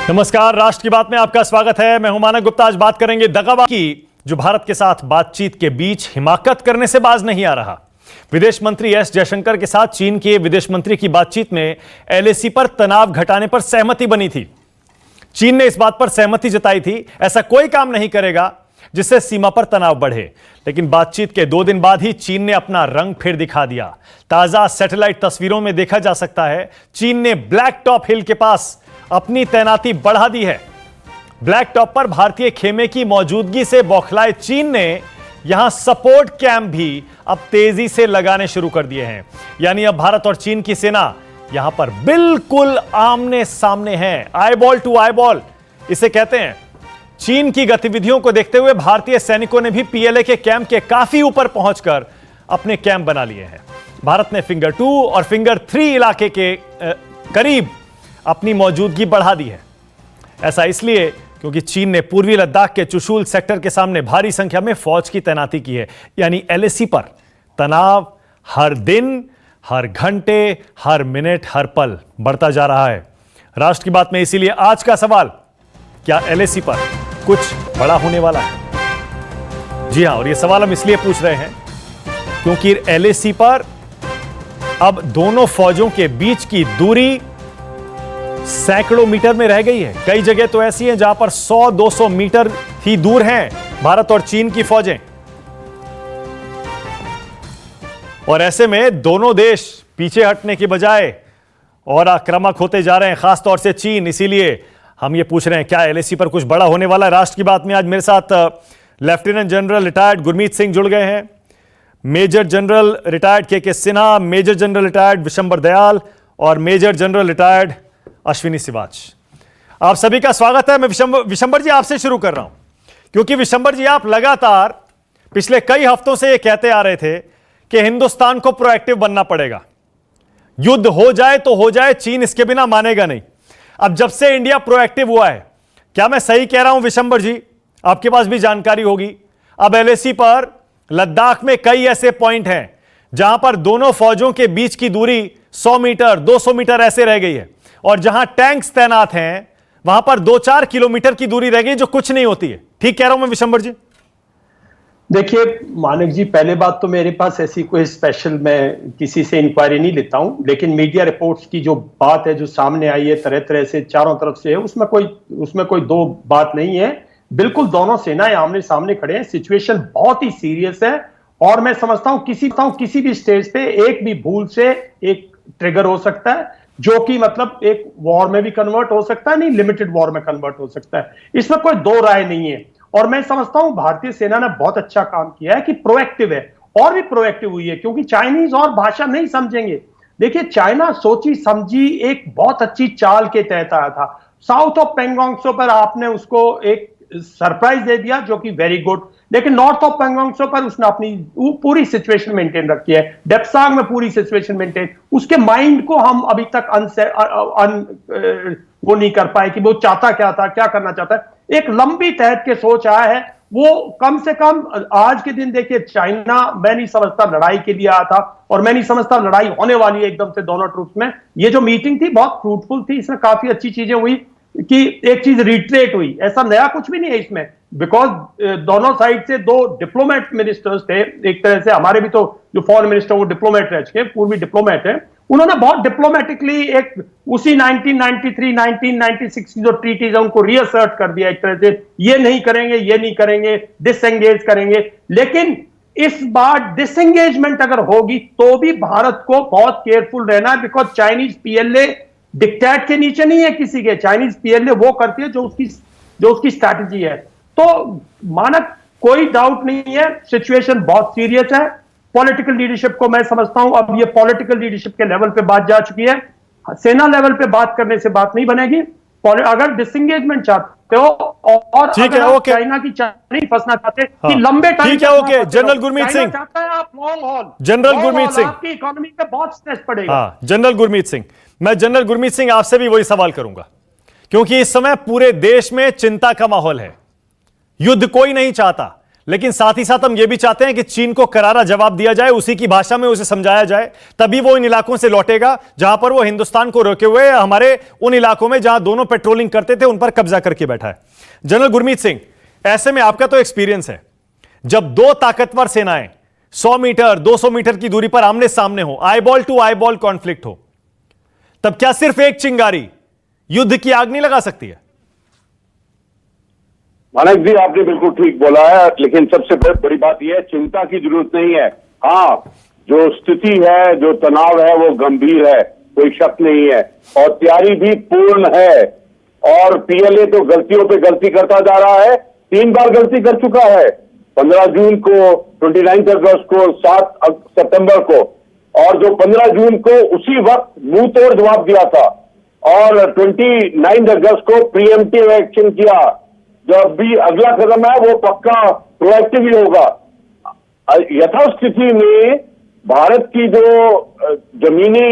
नमस्कार, राष्ट्र की बात में आपका स्वागत है। मैं हूं मानव गुप्ता। आज बात करेंगे दगाबाजी की, जो भारत के साथ बातचीत के बीच हिमाकत करने से बाज नहीं आ रहा। विदेश मंत्री एस जयशंकर के साथ चीन के विदेश मंत्री की बातचीत में एलएसी पर तनाव घटाने पर सहमति बनी थी। चीन ने इस बात पर सहमति जताई थी, ऐसा कोई काम नहीं करेगा जिससे सीमा पर तनाव बढ़े। लेकिन बातचीत के 2 दिन बाद ही चीन ने अपना रंग फिर दिखा दिया। ताजा सैटेलाइट तस्वीरों में देखा जा सकता है, चीन ने ब्लैक टॉप हिल के पास अपनी तैनाती बढ़ा दी है। ब्लैक टॉप पर भारतीय खेमे की मौजूदगी से बौखलाए चीन ने यहां सपोर्ट कैंप भी अब तेजी से लगाने शुरू कर दिए हैं। यानी अब भारत और चीन की सेना यहां पर बिल्कुल आमने सामने है, आईबॉल टू आईबॉल इसे कहते हैं। चीन की गतिविधियों को देखते हुए भारतीय सैनिकों ने भी पीएलए के कैंप के काफी ऊपर पहुंचकर अपने कैंप बना लिए हैं। भारत ने फिंगर 2 और फिंगर 3 इलाके के करीब अपनी मौजूदगी बढ़ा दी है। ऐसा इसलिए क्योंकि चीन ने पूर्वी लद्दाख के चुशूल सेक्टर के सामने भारी संख्या में फौज की तैनाती की है। यानी एलएसी पर तनाव हर दिन, हर घंटे, हर मिनट, हर पल बढ़ता जा रहा है। राष्ट्र की बात में इसीलिए आज का सवाल, क्या एलएसी पर कुछ बड़ा होने वाला है? जी हां, और यह सवाल हम इसलिए पूछ रहे हैं क्योंकि एलएसी पर अब दोनों फौजों के बीच की दूरी सैकड़ों मीटर में रह गई है। कई जगह तो ऐसी हैं जहां पर 100-200 मीटर ही दूर हैं भारत और चीन की फौजें। और ऐसे में दोनों देश पीछे हटने की बजाय और आक्रामक होते जा रहे हैं, खासतौर से चीन। इसीलिए हम ये पूछ रहे हैं, क्या एलएसी पर कुछ बड़ा होने वाला है? राष्ट्र की बात में आज मेरे साथ lieutenant general retired Gurmeet Singh जुड़ गए हैं, major general retired K Sinha, major general retired Vishambar Dayal और major general retired Ashwini Siwach. आप सभी का स्वागत है। मैं विशंबर जी आपसे शुरू कर रहा हूं क्योंकि विशंबर जी, आप लगातार पिछले कई हफ्तों से यह कहते आ रहे थे कि हिंदुस्तान को प्रोएक्टिव बनना पड़ेगा। युद्ध हो जाए तो हो जाए, चीन इसके बिना मानेगा नहीं। अब जब से इंडिया प्रोएक्टिव हुआ है, क्या मैं सही कह रहा हूं विशंबर जी? आपके पास भी जानकारी होगी। अब एलएसी पर लद्दाख में कई ऐसे पॉइंट हैं जहां पर दोनों फौजों के बीच की दूरी 100 मीटर, 200 मीटर ऐसे रह गई है, और जहां टैंक्स तैनात हैं वहां पर 2-4 किलोमीटर की दूरी रह गई, जो कुछ नहीं होती है। ठीक कह रहा हूं मैं विशंबर जी? देखिए मानक जी, पहले बात तो मेरे पास ऐसी कोई स्पेशल मैं किसी से इंक्वायरी नहीं लेता हूं, लेकिन मीडिया रिपोर्ट्स की जो बात है, जो सामने आई है तरह तरह से चारों तरफ से है, उसमें कोई दो बात नहीं है। बिल्कुल दोनों सेनाएं आमने सामने खड़े हैं। सिचुएशन बहुत ही सीरियस है और मैं समझता हूं किसी भी स्टेज पे एक भी भूल से एक ट्रिगर हो सकता है, जो कि मतलब एक वॉर में भी कन्वर्ट हो सकता है, नहीं लिमिटेड वॉर में कन्वर्ट हो सकता है। इसमें कोई दो राय नहीं है। और मैं समझता हूं भारतीय सेना ने बहुत अच्छा काम किया है कि प्रोएक्टिव है, और भी प्रोएक्टिव हुई है, क्योंकि चाइनीज और भाषा नहीं समझेंगे। देखिए, चाइना सोची समझी एक बहुत अच्छी चाल के तहत आया था। साउथ ऑफ पेंगोंग त्सो पर आपने उसको एक सरप्राइज दे दिया, जो कि वेरी गुड। लेकिन नॉर्थ ऑफ पेंगोंग त्सो पर उसने अपनी पूरी सिचुएशन मेंटेन रखी है। डेप्सांग में पूरी सिचुएशन मेंटेन। उसके माइंड को हम अभी तक वो नहीं कर पाए कि वो चाहता क्या था, क्या करना चाहता है। एक लंबी तहत के सोच आया है वो। कम से कम आज के दिन देखिए, चाइना मैं नहीं समझता लड़ाई के लिए आया था, और मैं नहीं समझता लड़ाई होने वाली है एकदम से दोनों ट्रूप्स में। ये जो मीटिंग थी बहुत फ्रूटफुल थी, इसमें काफी अच्छी चीजें हुई कि एक चीज रिट्रेट हुई। ऐसा नया कुछ भी नहीं है इसमें, बिकॉज दोनों साइड से दो डिप्लोमेट मिनिस्टर्स थे। एक तरह से हमारे भी तो जो फॉरेन मिनिस्टर वो डिप्लोमेट रह चुके, पूर्वी डिप्लोमेट है। उन्होंने बहुत डिप्लोमेटिकली एक उसी 1993 1996 की जो ट्रीटीज है उनको रीअसर्ट कर दिया एक तरह से, ये नहीं करेंगे, ये नहीं करेंगे, डिसएंगेज करेंगे। लेकिन इस बार डिसएंगेजमेंट अगर होगी तो भी भारत को बहुत केयरफुल रहना है, बिकॉज चाइनीज पीएलए डिक्टेट के नीचे नहीं है किसी के। चाइनीज पीएलए वो करती है जो उसकी स्ट्रैटेजी है। तो मानक कोई डाउट नहीं है, सिचुएशन बहुत सीरियस है। पॉलिटिकल लीडरशिप को मैं समझता हूं अब ये पॉलिटिकल लीडरशिप के लेवल पे बात जा चुकी है। सेना लेवल पे बात करने से बात नहीं बनेगी। अगर डिसएंगेजमेंट चाहते हो और ठीक है, ओके, चाइना की नहीं फंसना चाहते कि लंबे टाइम, ठीक है, ओके। जनरल गुरमीत सिंह चाहता है आप long haul, general Gurmeet Singh, आपकी इकोनॉमी पे बहुत स्ट्रेस पड़ेगा। हाँ, जनरल गुरमीत सिंह, मैं जनरल गुरमीत सिंह आपसे भी वही सवाल करूंगा, क्योंकि इस समय पूरे देश में चिंता का माहौल है। युद्ध कोई नहीं चाहता, लेकिन साथ ही साथ हम यह भी चाहते हैं कि चीन को करारा जवाब दिया जाए, उसी की भाषा में उसे समझाया जाए, तभी वो इन इलाकों से लौटेगा जहां पर वो हिंदुस्तान को रोके हुए हमारे उन इलाकों में जहां दोनों पेट्रोलिंग करते थे उन पर कब्जा करके बैठा है। जनरल गुरमीत सिंह, ऐसे में आपका तो एक्सपीरियंस है, जब दो ताकतवर सेनाएं 100 मीटर 200 मीटर की दूरी पर आमने सामने हो, आईबॉल टू आईबॉल कॉन्फ्लिक्ट हो, तब क्या सिर्फ एक चिंगारी युद्ध की आग नहीं लगा सकती है? मानक जी, आपने बिल्कुल ठीक बोला है, लेकिन सबसे बड़ी बात यह है, चिंता की जरूरत नहीं है। हाँ, जो स्थिति है, जो तनाव है, वो गंभीर है, कोई शक नहीं है, और तैयारी भी पूर्ण है। और पीएलए तो गलतियों पे गलती करता जा रहा है, 3 बार गलती कर चुका है, 15 जून को, 29 अगस्त को, 7 सितंबर को, और जो 15 जून को उसी वक्त मुंह तोड़ जवाब दिया था, और 29 अगस्त को प्रीएम्प्टिव एक्शन किया। जो अभी अगला कदम है वो पक्का प्रोएक्टिव ही होगा। यथास्थिति में भारत की जो जमीनी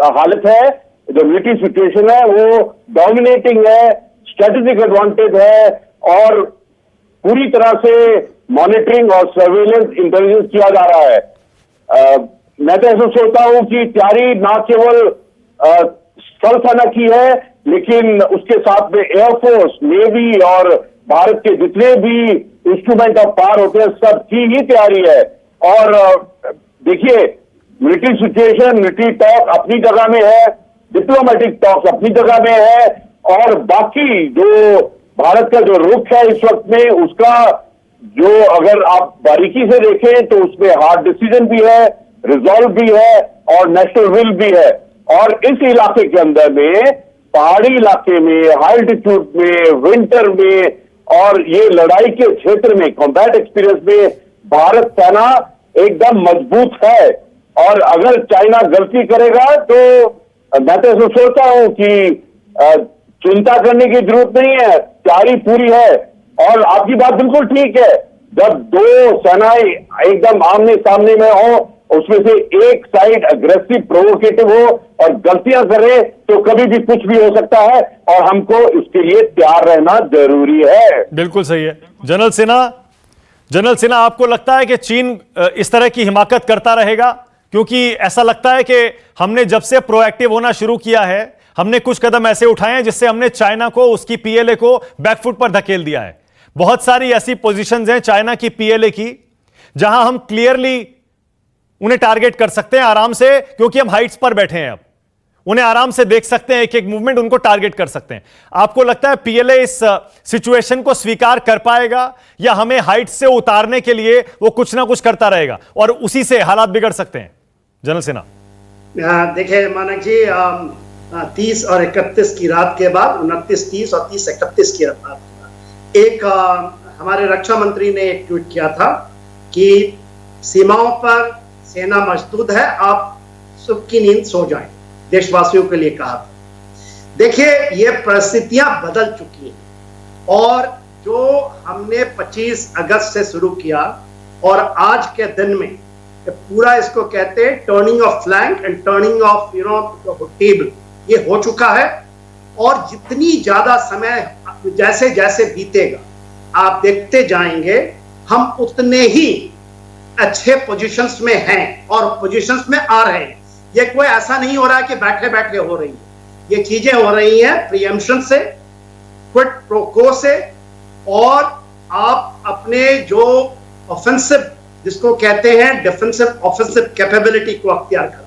हालत है, जो मिलिट्री सिचुएशन है, वो डोमिनेटिंग है, स्ट्रेटेजिक एडवांटेज है, और पूरी तरह से मॉनिटरिंग और सर्वेलेंस इंटेलिजेंस किया जा रहा है। मैं तो ऐसा सोचता हूं कि तैयारी न केवल स्थल सेना की है, लेकिन उसके साथ में एयरफोर्स, नेवी और भारत के जितने भी इंस्ट्रूमेंट ऑफ पावर होते हैं, सब की ही तैयारी है। और देखिए, मिलिट्री सिचुएशन, मिलिट्री टॉक अपनी जगह में है, डिप्लोमेटिक टॉक अपनी जगह में है, और बाकी जो भारत का जो रुख है इस वक्त में, उसका जो अगर आप बारीकी से देखें तो उसमें हार्ड डिसीजन भी है, रिजॉल्व भी है, और नेशनल विल भी है। और इस इलाके के अंदर में, पहाड़ी इलाके में, हाई एल्टीट्यूड में, विंटर में, और ये लड़ाई के क्षेत्र में, कॉम्बैट एक्सपीरियंस में भारत सेना एकदम मजबूत है। और अगर चाइना गलती करेगा तो मैं तो ऐसा सोचता हूं कि चिंता करने की जरूरत नहीं है, तैयारी पूरी है। और आपकी बात बिल्कुल ठीक है, जब दो सेनाएं एकदम आमने सामने में हो, उसमें से एक साइड अग्रेसिव प्रोवोकेटिव हो और गलतियां करे, तो कभी भी कुछ भी हो सकता है, और हमको इसके लिए तैयार रहना जरूरी है। बिल्कुल सही है। जनरल सिन्हा, आपको लगता है कि चीन इस तरह की हिमाकत करता रहेगा? क्योंकि ऐसा लगता है कि हमने जब से प्रोएक्टिव होना शुरू किया है, हमने कुछ कदम ऐसे उठाए हैं जिससे हमने चाइना को, उसकी पीएलए को बैकफुट पर धकेल दिया है। बहुत सारी ऐसी पोजीशंस हैं चाइना की पीएलए की जहां हम क्लियरली उन्हें टारगेट कर सकते हैं आराम से, क्योंकि हम हाइट्स पर बैठे हैं। अब उन्हें आराम से देख सकते हैं, एक एक मूवमेंट उनको टारगेट कर सकते हैं। आपको लगता है पीएलए इस सिचुएशन को स्वीकार कर पाएगा, या हमें हाइट्स से उतारने के लिए वो कुछ ना कुछ करता रहेगा और उसी से हालात बिगड़ सकते हैं? जनरल सिन्हा, देखिए मानक जी, 30 और 31 की रात के बाद, 29, 30 और 30, 31 की रात, एक हमारे रक्षा मंत्री ने एक ट्वीट किया था कि सीमाओं पर सेना मजबूत है, आप सुख की नींद सो जाएं, देशवासियों के लिए कहा था। देखिए, ये परिस्थितियां बदल चुकी हैं, और जो हमने 25 अगस्त से शुरू किया और आज के दिन में पूरा, इसको कहते हैं turning of flank and turning of table, ये हो चुका है। और जितनी ज्यादा समय जैसे जैसे बीतेगा, आप देखते जाएंगे हम उतने ही अच्छे पोजीशंस में हैं और पोजीशंस में आ रहे हैं। ये कोई ऐसा नहीं हो रहा है कि बैठे बैठे हो रही है, ये चीजें हो रही हैं प्रीएम्प्शन से, क्विड प्रो क्वो से, और आप अपने जो ऑफेंसिव, जिसको कहते हैं डिफेंसिव ऑफेंसिव कैपेबिलिटी को अख्तियार करना।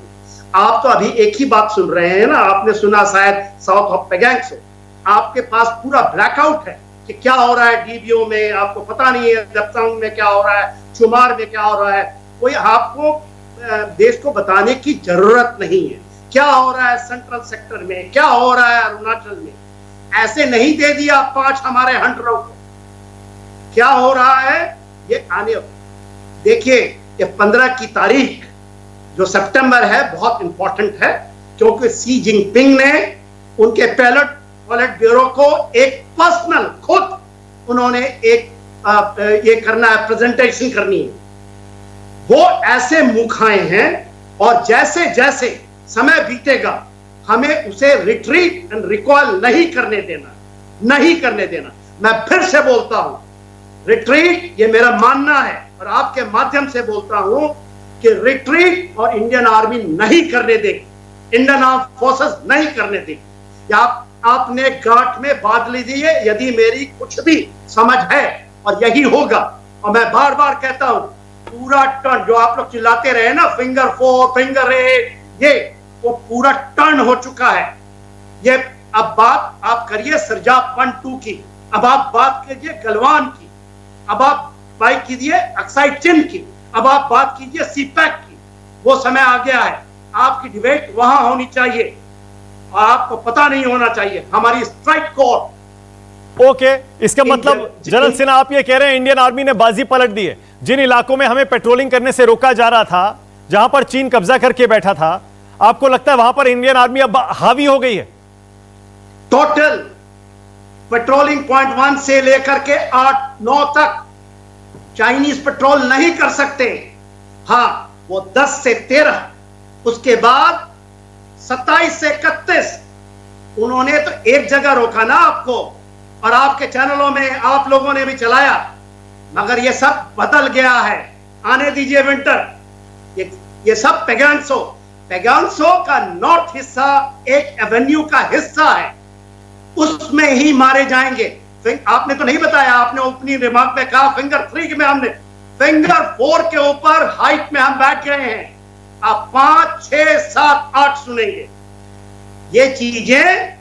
आप तो अभी एक ही बात सुन रहे हैं ना, आपने सुना शायद साउथ ऑफ पेगैंग से, आपके पास पूरा ब्लैकआउट है कि क्या हो रहा है डीबीओ में, आपको पता नहीं है दप्तांग में क्या हो रहा है, शुमार में क्या हो रहा है, कोई आपको देश को बताने की जरूरत नहीं है। क्या हो रहा है सेंट्रल सेक्टर में, क्या हो रहा है अरुणाचल में, ऐसे नहीं दे दिया 5 हमारे हंटरों को। क्या हो रहा है ये आने, देखिए ये 15 की तारीख जो सितंबर है बहुत इंपॉर्टेंट है, क्योंकि शी जिनपिंग ने उनके पॉलिट ब्यूरो को एक पर्सनल, खुद उन्होंने एक ये करना है, प्रेजेंटेशन करनी है। वो ऐसे मुंह खाए हैं, और जैसे जैसे समय बीतेगा हमें उसे रिट्रीट एंड रिकॉल नहीं करने देना, नहीं करने देना। मैं फिर से बोलता हूं, रिट्रीट, ये मेरा मानना है और आपके माध्यम से बोलता हूं कि रिट्रीट और इंडियन आर्मी नहीं करने देगी, इंडियन आर्म फोर्सेस नहीं करने देगी। आपने गांठ में बांध लीजिए यदि मेरी कुछ भी समझ है, और यही होगा। और मैं बार बार कहता हूं, पूरा टर्न जो आप लोग चिल्लाते रहे ना, फिंगर 4 फिंगर 8, ये वो पूरा टर्न हो चुका है। ये अब बात आप करिए सरजाप 1-2 की, अब आप बात कीजिए गलवान की, अब आप बात कीजिए अक्साई चिन की, अब आप बात कीजिए सीपैक की। वो समय आ गया है, आपकी डिबेट वहां होनी चाहिए और आपको पता नहीं होना चाहिए हमारी स्ट्राइक कोर। ओके, इसका मतलब जनरल सिन्हा आप ये कह रहे हैं इंडियन आर्मी ने बाजी पलट दी है। जिन इलाकों में हमें पेट्रोलिंग करने से रोका जा रहा था, जहां पर चीन कब्जा करके बैठा था, आपको लगता है वहां पर इंडियन आर्मी अब हावी हो गई है? टोटल पेट्रोलिंग पॉइंट 1 से लेकर के 8-9 तक चाइनीज पेट्रोल नहीं कर सकते। हाँ, वो 10 से 13, उसके बाद 27 से 31 उन्होंने तो एक जगह रोका ना आपको, और आपके चैनलों में आप लोगों ने भी चलाया, मगर ये सब बदल गया है। आने दीजिए विंटर, ये सब पेगांसो का नॉर्थ हिस्सा एक एवेन्यू का हिस्सा है, उसमें ही मारे जाएंगे। आपने तो नहीं बताया, आपने ओपनिंग रिमार्क में कहा फिंगर 3 में, हमने फिंगर 4 के ऊपर हाइट में हम बैठ गए हैं। आप 5, 6, 7, 8 सुनेंगे। ये चीजें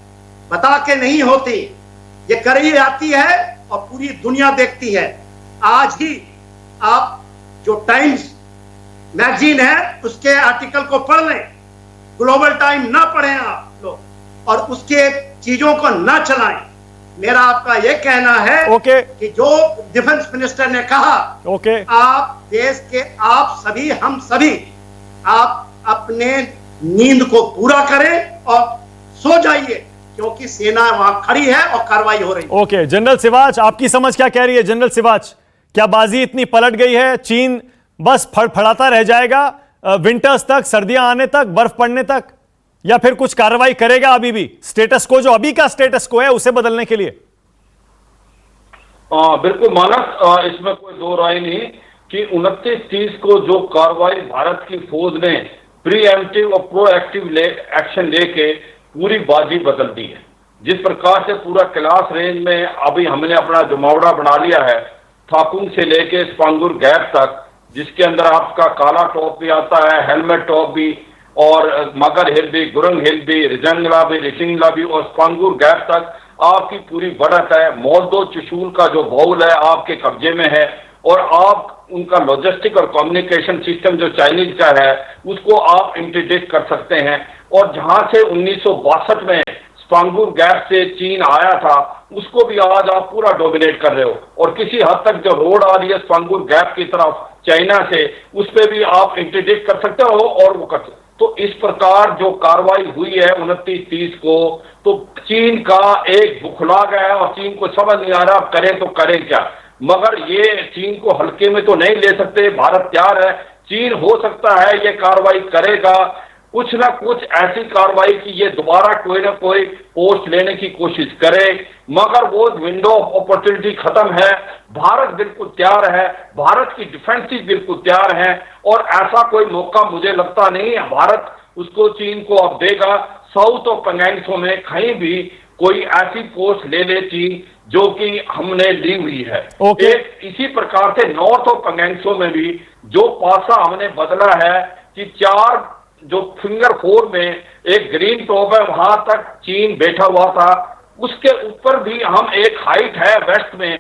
बता के नहीं होती, ये करी जाती है और पूरी दुनिया देखती है। आज ही आप जो टाइम्स मैगजीन है उसके आर्टिकल को पढ़ लें, ग्लोबल टाइम ना पढ़ें आप लोग, और उसके चीजों को ना चलाएं। मेरा आपका यह कहना है कि जो डिफेंस मिनिस्टर ने कहा, आप देश के आप सभी, हम सभी, आप अपने नींद को पूरा करें और सो जाइए, क्योंकि सेना वहां खड़ी है और कार्रवाई हो रही है। ओके, जनरल सिवाच, आपकी समझ क्या कह रही है? जनरल सिवाच, क्या बाजी इतनी पलट गई है? चीन बस फड़फड़ाता रह जाएगा विंटर्स तक, सर्दियां आने तक, बर्फ पड़ने तक, या फिर कुछ कार्रवाई करेगा अभी भी स्टेटस को, जो अभी का स्टेटस को है, उसे बदलने के लिए? बिल्कुल मानस, इसमें कोई दो राय नहीं कि 29-30 को जो कार्रवाई भारत की फौज ने प्रीएम्प्टिव और प्रोएक्टिव एक्शन लेके पूरी बाजी बदल दी है। जिस प्रकार से पूरा कैलाश रेंज में अभी हमने अपना जमावड़ा बना लिया है, थाकुंग से लेके स्पांगुर गैप तक, जिसके अंदर आपका काला टॉप भी आता है, हेलमेट टॉप भी, और मगर हिल भी, गुरंग हिल भी, रिजंगला भी, रिसिंगला भी, और स्पांगुर गैप तक आपकी पूरी बढ़त है। मोल्दो चुशूल का जो बाउल है आपके कब्जे में है, और आप उनका लॉजिस्टिक और कम्युनिकेशन सिस्टम जो चाइनीज का है उसको आप इंटरडिक्ट कर सकते हैं। और जहां से 1962 में स्पांगुर गैप से चीन आया था, उसको भी आज आप पूरा डोमिनेट कर रहे हो, और किसी हद तक जो रोड आ रही है स्पांगुर गैप की तरफ चाइना से, उस पर भी आप इंटरडिक्ट कर सकते हो और वो कर सकते। तो इस प्रकार जो कार्रवाई हुई है 29-30 को, तो चीन का एक बुखला गया है और चीन को समझ नहीं आ रहा अब करें तो करें क्या। मगर ये चीन को हल्के में तो नहीं ले सकते, भारत तैयार है। चीन हो सकता है ये कार्रवाई करेगा, कुछ ना कुछ ऐसी कार्रवाई की ये दोबारा कोई ना कोई पोस्ट लेने की कोशिश करे, मगर वो विंडो ऑफ अपॉर्चुनिटी खत्म है। भारत बिल्कुल तैयार है, भारत की डिफेंसेस बिल्कुल तैयार है, और ऐसा कोई मौका मुझे लगता नहीं है भारत उसको चीन को अब देगा। साउथ ऑफ पेंगोंग में कहीं भी कोई ऐसी पोस्ट ले ले चीन जो कि हमने ली हुई है। एक इसी प्रकार से नॉर्थ ऑफ पेंगोंग में भी जो पासा हमने बदला है कि 4 जो फिंगर 4 में एक ग्रीन टॉप है, वहां तक चीन बैठा हुआ था, उसके ऊपर भी हम एक हाइट है वेस्ट में,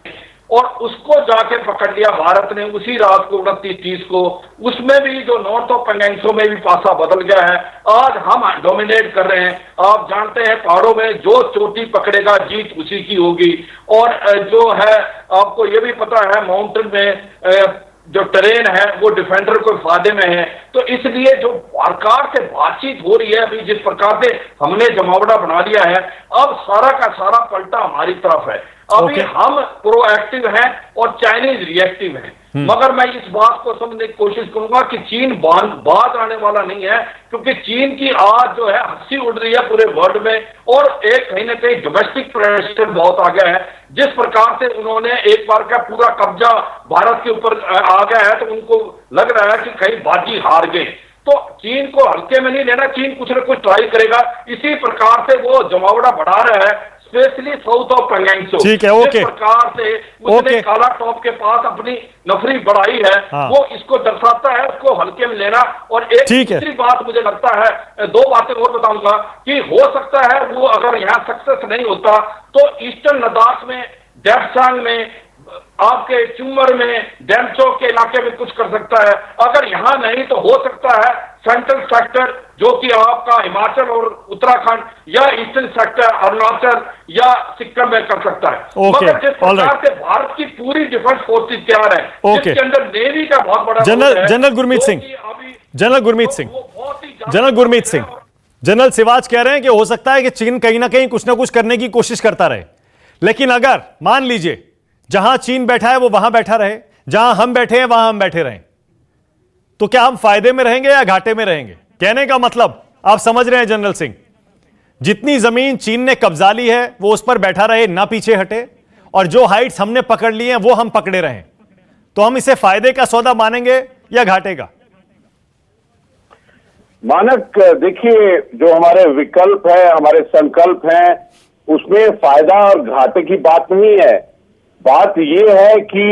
और उसको जाके पकड़ लिया भारत ने उसी रात को 29-30 को। उसमें भी जो नॉर्थ ऑफ पेंगोंग में भी पासा बदल गया है, आज हम डोमिनेट कर रहे हैं। आप जानते हैं पहाड़ों में जो चोटी पकड़ेगा जीत उसी की होगी, और जो है आपको ये भी पता है माउंटेन में जो ट्रेन है वो डिफेंडर को फायदे में है। तो इसलिए जो सरकार से बातचीत हो रही है अभी, जिस प्रकार से हमने जमावड़ा बना लिया है, अब सारा का सारा पलटा हमारी तरफ है। अभी हम प्रोएक्टिव हैं और चाइनीज रिएक्टिव हैं। मगर मैं इस बात को समझने की कोशिश करूंगा कि चीन बाज आने वाला नहीं है, क्योंकि चीन की आज जो है हंसी उड़ रही है पूरे वर्ल्ड में, और एक कहीं ना कहीं डोमेस्टिक प्रेशर बहुत आ गया है। जिस प्रकार से उन्होंने एक बार का पूरा कब्जा भारत के ऊपर आ गया है, तो उनको लग रहा है कि कहीं बाजी हार गए। तो चीन को हल्के में नहीं लेना, चीन कुछ न कुछ ट्राई करेगा। इसी प्रकार से वो जमावड़ा बढ़ा रहा है, स्पेशली साउथ ऑफ पेंगोंग। ठीक है, ओके। जिस प्रकार से उसने काला टॉप के पास अपनी नफरी बढ़ाई है, वो इसको दर्शाता है, उसको हल्के में लेना। और एक दूसरी बात मुझे लगता है, दो बातें और बताऊंगा कि हो सकता है वो अगर यहाँ सक्सेस नहीं होता तो ईस्टर्न लद्दाख में, डेप्सांग में, आपके चुमर में, डेमचो के इलाके में कुछ कर सकता है। अगर यहां नहीं तो हो सकता है सेंट्रल सेक्टर, जो कि आपका हिमाचल और उत्तराखंड, या ईस्टर्न सेक्टर अरुणाचल या सिक्किम में कर सकता है। मगर जिस प्रकार से भारत की पूरी डिफेंस फोर्सेस तैयार है, जिसके अंदर नेवी का बहुत बड़ा जनरल गुरमीत सिंह, जनरल सिवाच कह रहे हैं कि हो सकता है कि चीन कहीं ना कहीं कुछ ना कुछ करने की कोशिश करता रहे, लेकिन अगर मान लीजिए जहां चीन बैठा है वो वहां बैठा रहे, जहां हम बैठे हैं वहां हम बैठे रहें, तो क्या हम फायदे में रहेंगे या घाटे में रहेंगे? कहने का मतलब आप समझ रहे हैं जनरल सिंह, जितनी जमीन चीन ने कब्जा ली है वो उस पर बैठा रहे, ना पीछे हटे, और जो हाइट्स हमने पकड़ लिए हैं वो हम पकड़े रहें, तो हम इसे फायदे का सौदा मानेंगे या घाटे का? मानक, देखिए, जो हमारे विकल्प है, हमारे संकल्प हैं, उसमें फायदा और घाटे की बात नहीं है। बात यह है कि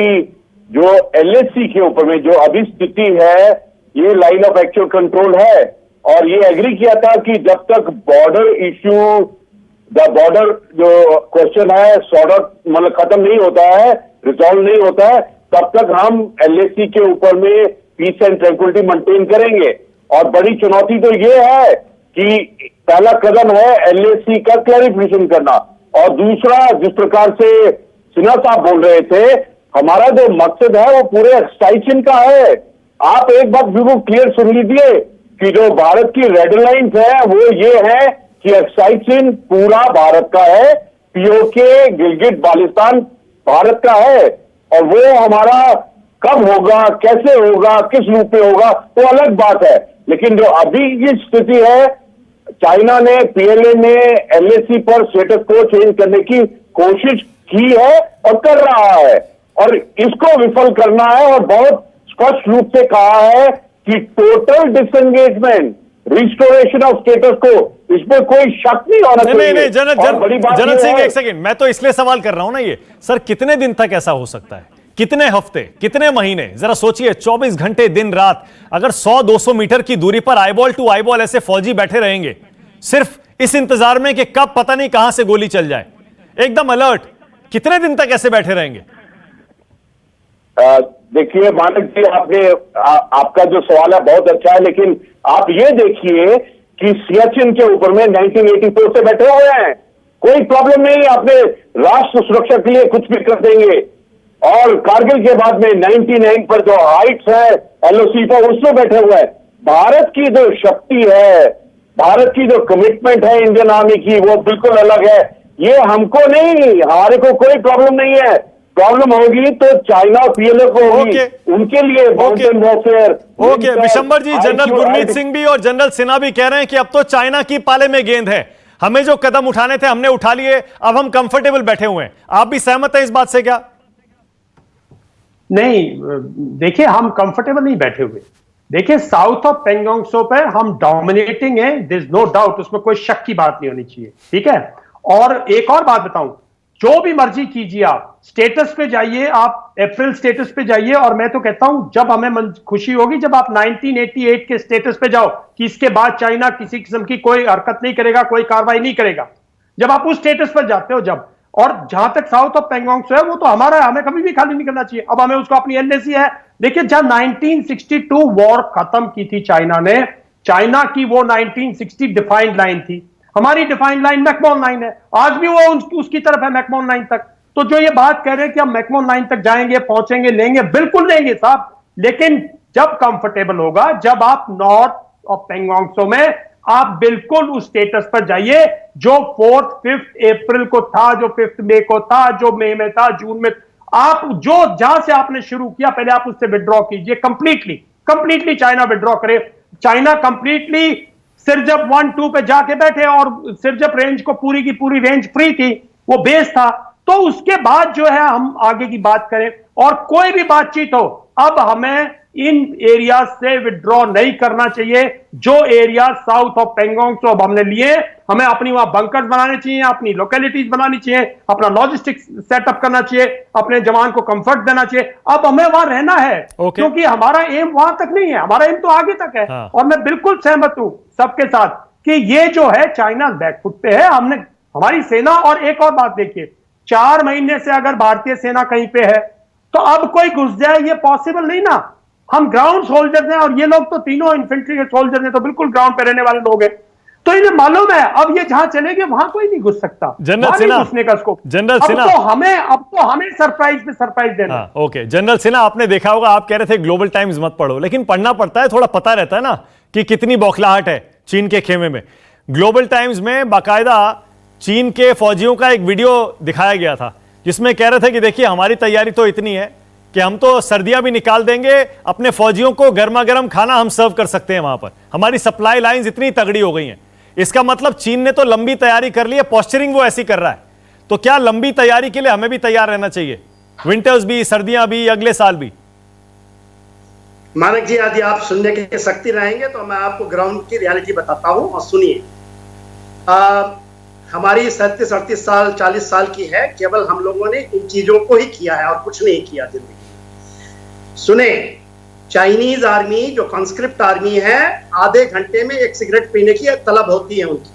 जो एलएसी के ऊपर में जो अभी स्थिति है, ये लाइन ऑफ एक्चुअल कंट्रोल है, और ये एग्री किया था कि जब तक बॉर्डर इश्यू, द बॉर्डर जो क्वेश्चन है सॉर्ट आउट, मतलब खत्म नहीं होता है, रिजॉल्व नहीं होता है, तब तक हम एलएसी के ऊपर में पीस एंड ट्रैंक्विलिटी मेंटेन करेंगे। और बड़ी चुनौती तो ये है कि पहला कदम है एलएसी का क्लैरिफिकेशन करना, और दूसरा, जिस प्रकार से सिन्हा साहब बोल रहे थे, हमारा जो मकसद है वो पूरे एक्सटेंशन का है। आप एक बात बिल्कुल क्लियर सुन लीजिए कि जो भारत की रेड लाइंस है वो ये है कि एक्सटेंशन पूरा भारत का है, पीओके, गिलगिट बाल्टिस्तान भारत का है, और वो हमारा कब होगा, कैसे होगा, किस रूप में होगा, वो अलग बात है। लेकिन जो अभी की स्थिति है, चाइना ने, पीएलए ने एलएसी पर स्टेटस को चेंज करने की कोशिश की है और कर रहा है, और इसको विफल करना है, और बहुत स्पष्ट रूप से कहा है कि total disengagement, restoration of status को, इसमें कोई शक नहीं होना चाहिए। नहीं, जनरल सिंह, एक सेकंड, मैं तो इसलिए सवाल कर रहा हूं ना, ये सर कितने दिन तक ऐसा हो सकता है, कितने हफ्ते, कितने महीने? जरा सोचिए, 24 घंटे दिन रात अगर 100-200 मीटर की दूरी पर आईबॉल टू आईबॉल ऐसे फौजी बैठे रहेंगे, सिर्फ इस इंतजार में कि कब पता नहीं कहां से गोली चल जाए, एकदम अलर्ट, कितने दिन तक ऐसे बैठे रहेंगे? देखिए मानक जी, आपका जो सवाल है बहुत अच्छा है, लेकिन आप ये देखिए कि सियाचिन के ऊपर में 1984 से बैठे हुए हैं, कोई प्रॉब्लम नहीं, अपने राष्ट्र सुरक्षा के लिए कुछ भी कर देंगे। और कारगिल के बाद में 99 पर जो हाइट्स है एलओसी पर, उसमें बैठे हुए हैं। भारत की जो शक्ति है, भारत की जो कमिटमेंट है इंडियन आर्मी की, वो बिल्कुल अलग है। ये हमको नहीं, हमारे को कोई प्रॉब्लम नहीं है। प्रॉब्लम होगी तो चाइना और पीएलए को होगी, उनके लिए माउंटेन वॉरफेयर। ओके विशंबर जी, जनरल गुरमीत सिंह भी और जनरल सिन्हा भी कह रहे हैं कि अब तो चाइना की पाले में गेंद है, हमें जो कदम उठाने थे हमने उठा लिए, अब हम कंफर्टेबल बैठे हुए हैं। आप भी सहमत हैं इस बात से क्या? नहीं, देखिए, हम कंफर्टेबल नहीं बैठे हुए। देखिए, साउथ ऑफ पेंगोंग त्सो पे हम डोमिनेटिंग है, देयर इज नो डाउट, उसमें कोई शक की बात नहीं होनी चाहिए, ठीक है। और एक और बात बताऊं, जो भी मर्जी कीजिए, आप स्टेटस पे जाइए, आप अप्रैल स्टेटस पे जाइए, और मैं तो कहता हूं जब हमें खुशी होगी जब आप 1988 के स्टेटस पे जाओ कि इसके बाद चाइना किसी किस्म की कोई हरकत नहीं करेगा, कोई कार्रवाई नहीं करेगा, जब आप उस स्टेटस पर जाते हो जब। और जहां तक साउथ ऑफ पेंगोंग त्सो है, वो तो हमारा है, हमें कभी भी खाली नहीं करना चाहिए। अब हमें उसको अपनी एलएसी है। देखिए, जब 1962 वॉर खत्म की थी चाइना ने, चाइना की वो 1960 डिफाइंड लाइन थी, हमारी डिफाइंड लाइन मैकमोहन लाइन है, आज भी वो उसकी तरफ है, मैकमोहन लाइन तक। तो जो ये बात कह रहे हैं कि हम मैकमोहन लाइन तक जाएंगे, पहुंचेंगे, लेंगे, बिल्कुल लेंगे साहब, लेकिन जब कंफर्टेबल होगा, जब आप नॉर्थ ऑफ पेंगोंग त्सो में आप बिल्कुल उस स्टेटस पर जाइए जो 4th 5th अप्रैल को था, जो 5th मई को था, जो मई में था, जून में। आप जो जहां से आपने शुरू किया पहले आप उससे विड्रॉ कीजिए कंप्लीटली चाइना विड्रॉ करे। चाइना कंप्लीटली सिरजप 1-2 पे जाके बैठे और सिरजप रेंज को पूरी की पूरी रेंज फ्री थी, वो बेस था। तो उसके बाद जो है हम आगे की बात करें और कोई भी बातचीत हो, अब हमें इन एरिया से विड्रॉ नहीं करना चाहिए। जो एरिया साउथ ऑफ पेंगोंग तो अब हमने लिए, हमें अपनी वहां बंकर्स बनाने चाहिए, अपनी लोकेलिटीज बनानी चाहिए, अपना लॉजिस्टिक्स सेटअप करना चाहिए, अपने जवान को कंफर्ट देना चाहिए। अब हमें वहां रहना है क्योंकि हमारा एम वहां तक नहीं है, हमारा एम तो आगे तक है। हाँ। और मैं बिल्कुल सहमत हूं सबके साथ कि ये जो है चाइना बैकफुट पे है। हमने हमारी सेना, और एक और बात देखिए, 4 महीने से अगर भारतीय सेना कहीं पे है तो अब कोई घुस जाए ये पॉसिबल नहीं ना। हम ग्राउंड सोल्जर्स हैं और ये लोग तो तीनों इन्फेंट्री के सोल्जर्स हैं, तो बिल्कुल ग्राउंड पे रहने वाले लोग हैं। तो इन्हें मालूम है अब ये जहां चलेंगे वहां कोई नहीं घुस सकता, जनरल सिन्हा, घुसने का स्कोप। जनरल सिन्हा, अब तो हमें सरप्राइज पे सरप्राइज देना। हाँ, ओके जनरल सिन्हा, आपने देखा होगा, आप कह रहे थे ग्लोबल टाइम्स मत पढ़ो, लेकिन पढ़ना पड़ता है, थोड़ा पता रहता है ना कि कितनी बौखलाहट है चीन के खेमे में। ग्लोबल टाइम्स में बाकायदा चीन के फौजियों का एक वीडियो दिखाया गया था जिसमें कह रहे थे कि देखिए हमारी तैयारी तो इतनी है कि हम तो सर्दियां भी निकाल देंगे, अपने फौजियों को गर्मा गर्म खाना हम सर्व कर सकते हैं वहां पर, हमारी सप्लाई लाइंस इतनी तगड़ी हो गई हैं। इसका मतलब चीन ने तो लंबी तैयारी कर ली है, पोस्चरिंग वो ऐसी कर रहा है। तो क्या लंबी तैयारी के लिए हमें भी तैयार रहना चाहिए, विंटर्स भी, सर्दियां भी, अगले साल भी? मानक जी, यदि आप सुनने के शक्ति रहेंगे तो मैं आपको ग्राउंड की रियलिटी बताता हूं और सुनिए। हमारी 37-38 साल 40 साल की है, केवल हम लोगों ने इन चीजों को ही किया है और कुछ नहीं किया जिंदगी। सुने, चाइनीज आर्मी जो कॉन्स्क्रिप्ट आर्मी है, आधे घंटे में एक सिगरेट पीने की तलब होती है उनकी।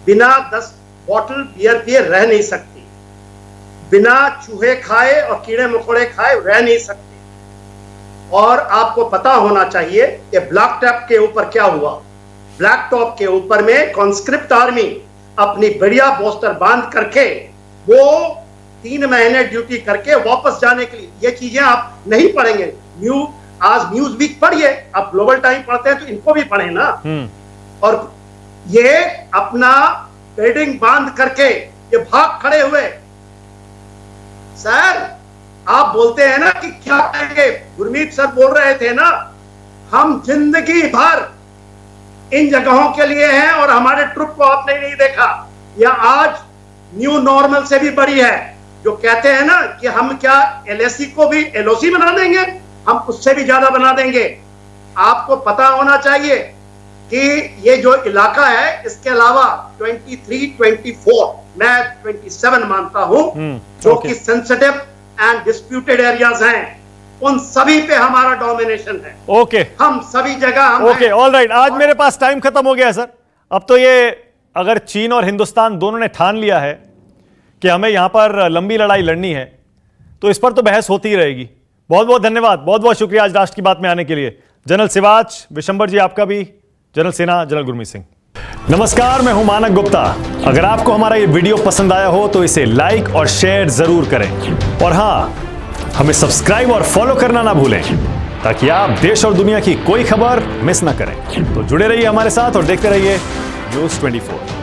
बिना 10 बॉटल बियर पिए रह नहीं सकती, बिना चूहे खाए और कीड़े मकोड़े खाए रह नहीं सकती। और आपको पता होना चाहिए कि ब्लैक टॉप के ऊपर क्या हुआ। ब्लैक टॉप के ऊपर में कॉन्स्क्रिप्ट आर्मी अपनी बढ़िया बोस्टर बांध करके वो 3 महीने ड्यूटी करके वापस जाने के लिए, ये चीजें आप नहीं पढ़ेंगे। आज न्यूज वीक पढ़िए, आप ग्लोबल टाइम पढ़ते हैं तो इनको भी पढ़े ना। और ये अपना पेडिंग बांध करके ये भाग खड़े हुए। सर आप बोलते हैं ना कि क्या करेंगे, गुरमीत सर बोल रहे थे ना, हम जिंदगी भर इन जगहों के लिए हैं और हमारे ट्रुप को आपने नहीं देखा। या आज न्यू नॉर्मल से भी बड़ी है, जो कहते हैं ना कि हम क्या एलएसी को भी एलओसी बना देंगे, हम उससे भी ज्यादा बना देंगे। आपको पता होना चाहिए कि ये जो इलाका है, इसके अलावा 23, 24, मैं 27 मानता हूं, जो कि सेंसिटिव एंड डिस्प्यूटेड एरियाज हैं, उन सभी पे हमारा डोमिनेशन है। ओके, हम सभी जगह ओके, ऑल राइट। आज मेरे पास टाइम खत्म हो गया है सर। अब तो ये अगर चीन और हिंदुस्तान दोनों ने ठान लिया है कि हमें यहां पर लंबी लड़ाई लड़नी है, तो इस पर तो बहस होती ही रहेगी। बहुत बहुत धन्यवाद, बहुत बहुत शुक्रिया आज राष्ट्र की बात में आने के लिए। जनरल शिवाज विशंबर जी, आपका भी। जनरल सिन्हा, जनरल गुरमीत सिंह, नमस्कार, मैं हूं मानक गुप्ता। अगर आपको हमारा ये वीडियो पसंद आया हो तो इसे लाइक और शेयर जरूर करें, और हां, हमें सब्सक्राइब और फॉलो करना ना भूलें ताकि आप देश और दुनिया की कोई खबर मिस ना करें। तो जुड़े रहिए हमारे साथ और देखते रहिए न्यूज़ 24।